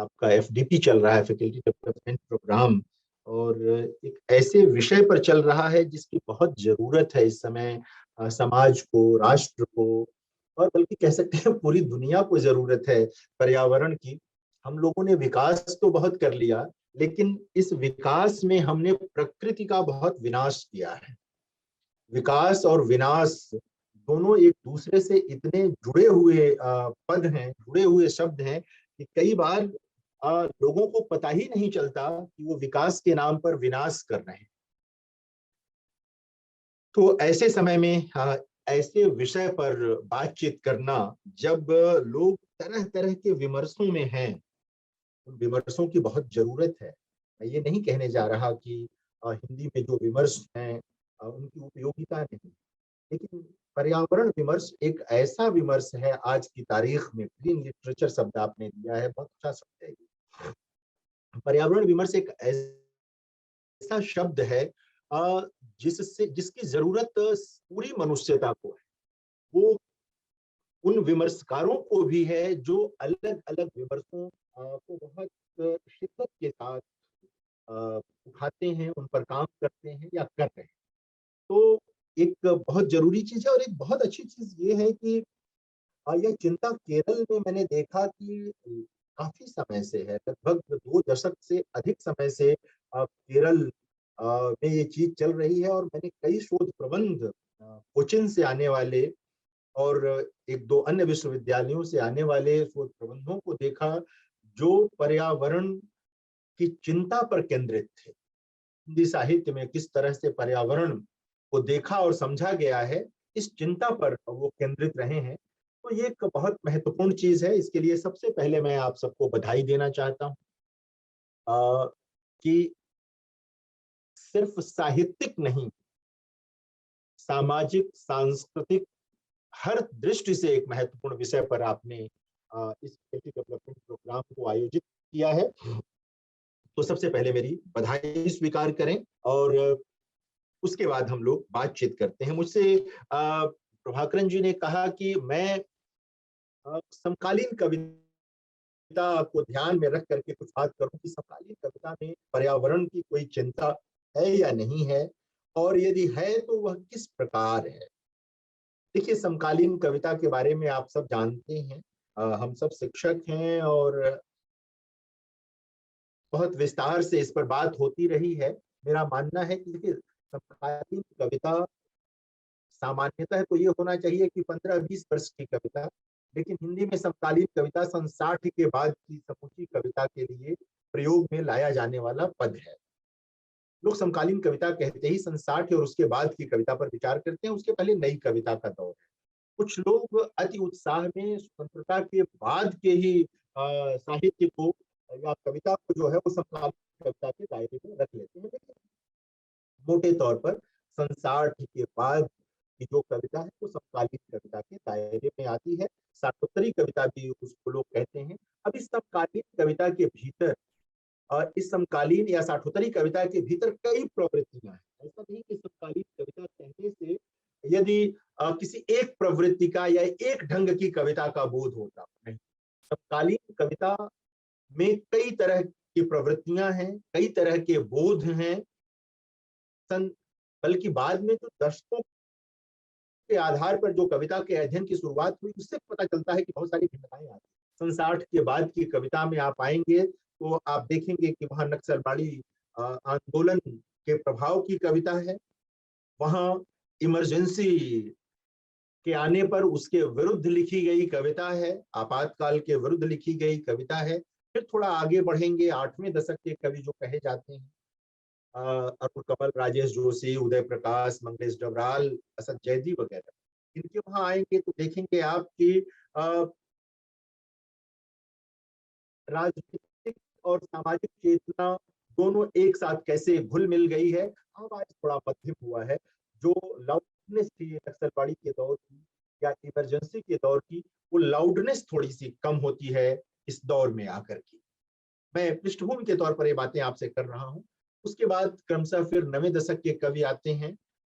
आपका एफडीपी चल रहा है, फैकल्टी डेवलपमेंट प्रोग्राम, और एक ऐसे विषय पर चल रहा है जिसकी बहुत जरूरत है इस समय समाज को, राष्ट्र को, और बल्कि कह सकते हैं पूरी दुनिया को जरूरत है पर्यावरण की। हम लोगों ने विकास तो बहुत कर लिया, लेकिन इस विकास में हमने प्रकृति का बहुत विनाश किया है। विकास और विनाश दोनों एक दूसरे से इतने जुड़े हुए पद हैं, जुड़े हुए शब्द हैं कि कई बार लोगों को पता ही नहीं चलता कि वो विकास के नाम पर विनाश कर रहे हैं। तो ऐसे समय में ऐसे विषय पर बातचीत करना, जब लोग तरह तरह के विमर्शों में हैं, उन विमर्शों की बहुत जरूरत है। मैं ये नहीं कहने जा रहा कि हिंदी में जो विमर्श हैं उनकी उपयोगिता नहीं, लेकिन पर्यावरण विमर्श एक ऐसा विमर्श है आज की तारीख में। ग्रीन लिटरेचर शब्द आपने दिया है, बहुत अच्छा शब्द है ये। पर्यावरण विमर्श एक ऐसा शब्द है जिसकी जरूरत पूरी मनुष्यता को है। वो उन विमर्शकारों को भी है जो अलग अलग विमर्शों को बहुत शिद्दत के साथ उठाते हैं, उन पर काम करते हैं या कर रहे हैं। तो एक बहुत जरूरी चीज है, और एक बहुत अच्छी चीज ये है कि यह चिंता केरल में मैंने देखा कि काफी समय से है, लगभग 2 दशक से अधिक समय से केरल में ये चीज चल रही है। और मैंने कई शोध प्रबंध कोचिन से आने वाले और एक दो अन्य विश्वविद्यालयों से आने वाले शोध प्रबंधों को देखा, जो पर्यावरण की चिंता पर केंद्रित थे। हिंदी साहित्य में किस तरह से पर्यावरण को देखा और समझा गया है, इस चिंता पर वो केंद्रित रहे हैं। तो ये एक बहुत महत्वपूर्ण चीज है। इसके लिए सबसे पहले मैं आप सबको बधाई देना चाहता हूँ कि सिर्फ साहित्यिक नहीं, सामाजिक, सांस्कृतिक, हर दृष्टि से एक महत्वपूर्ण विषय पर आपने इस फैकल्टी डेवलपमेंट प्रोग्राम को आयोजित किया है। तो सबसे पहले मेरी बधाई स्वीकार करें, और उसके बाद हम लोग बातचीत करते हैं। मुझसे प्रभाकरन जी ने कहा कि मैं समकालीन कविता को ध्यान में रख करके कुछ बात करूं कि समकालीन कविता में पर्यावरण की कोई चिंता है या नहीं है, और यदि है तो वह किस प्रकार है। देखिए, समकालीन कविता के बारे में आप सब जानते हैं, हम सब शिक्षक हैं और बहुत विस्तार से इस पर बात होती रही है। मेरा मानना है कि देखिए, समकालीन कविता सामान्यतः तो ये होना चाहिए कि 15-20 वर्ष की कविता, लेकिन हिंदी में समकालीन कविता सन 60 के बाद की समूची कविता के लिए प्रयोग में लाया जाने वाला पद है। लोग समकालीन कविता कहते ही सन 60 और उसके बाद की कविता पर विचार करते हैं, उसके पहले नई कविता का दौर है। कुछ लोग अति उत्साह में स्वतंत्रता के बाद के ही साहित्य को या कविता को जो है वो समकालीन कविता के दायरे में रख लेते हैं, लेकिन मोटे तौर पर सन 60 के बाद की जो कविता है वो समकालीन कविता के दायरे में आती है। साठोत्तरी कविता भी उसको लोग कहते हैं। अब इस समकालीन कविता के भीतर और इस समकालीन या साठोत्तरी कविता के भीतर कई प्रवृत्तियां हैं। ऐसा नहीं कि समकालीन कविता कहने से यदि किसी एक प्रवृत्ति का या एक ढंग की कविता का बोध होता नहीं। समकालीन कविता में कई तरह की प्रवृत्तियां हैं, कई तरह के बोध हैं। बल्कि बाद में जो दर्शकों के आधार पर जो कविता के अध्ययन की शुरुआत हुई, उससे पता चलता है कि बहुत सारी भिन्नताएं आती हैं। सन 60 के बाद की कविता में आप आएंगे तो आप देखेंगे कि वहां नक्सलवाड़ी आंदोलन के प्रभाव की कविता है, वहां इमरजेंसी के आने पर उसके विरुद्ध लिखी गई कविता है, आपातकाल के विरुद्ध लिखी गई कविता है। फिर थोड़ा आगे बढ़ेंगे, 8वें दशक के कवि जो कहे जाते हैं, अरुण कमल, राजेश जोशी, उदय प्रकाश, मंगलेश डबराल, असद जैदी वगैरह, इनके वहां आएंगे तो देखेंगे आप कि राजनीतिक और सामाजिक चेतना दोनों एक साथ कैसे घुल मिल गई है। आवाज थोड़ा मध्यम हुआ है। जो लाउडनेस थी नक्सलवाड़ी के दौर की या इमरजेंसी के दौर की, वो लाउडनेस थोड़ी सी कम होती है इस दौर में आकर की। मैं पृष्ठभूमि के तौर पर ये बातें आपसे कर रहा हूँ। उसके बाद क्रमशः फिर 9वें दशक के कवि आते हैं,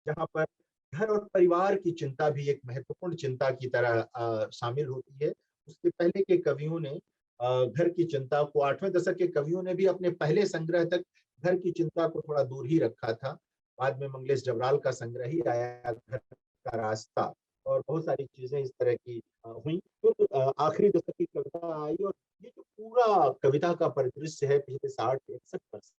जहां पर घर और परिवार की चिंता भी एक महत्वपूर्ण चिंता की तरह शामिल होती है। उसके पहले के कवियों ने घर की चिंता को 8वें दशक के कवियों ने भी अपने पहले संग्रह तक घर की चिंता को थोड़ा दूर ही रखा था। बाद में मंगलेश जबराल का संग्रह ही आया, घर का रास्ता, और बहुत सारी चीजें इस तरह की हुई। फिर आखिरी दशक की कविता आई, और ये जो पूरा कविता का परिदृश्य है पिछले 60-61 वर्ष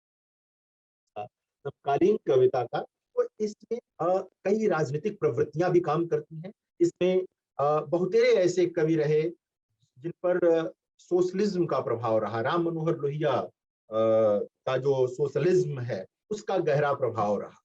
का, समकालीन कविता का, तो इसमें कई राजनीतिक प्रवृत्तियां भी काम करती हैं। इसमें बहुतेरे ऐसे कवि रहे जिन पर सोशलिज्म का प्रभाव रहा। राम मनोहर लोहिया का जो सोशलिज्म है उसका गहरा प्रभाव रहा।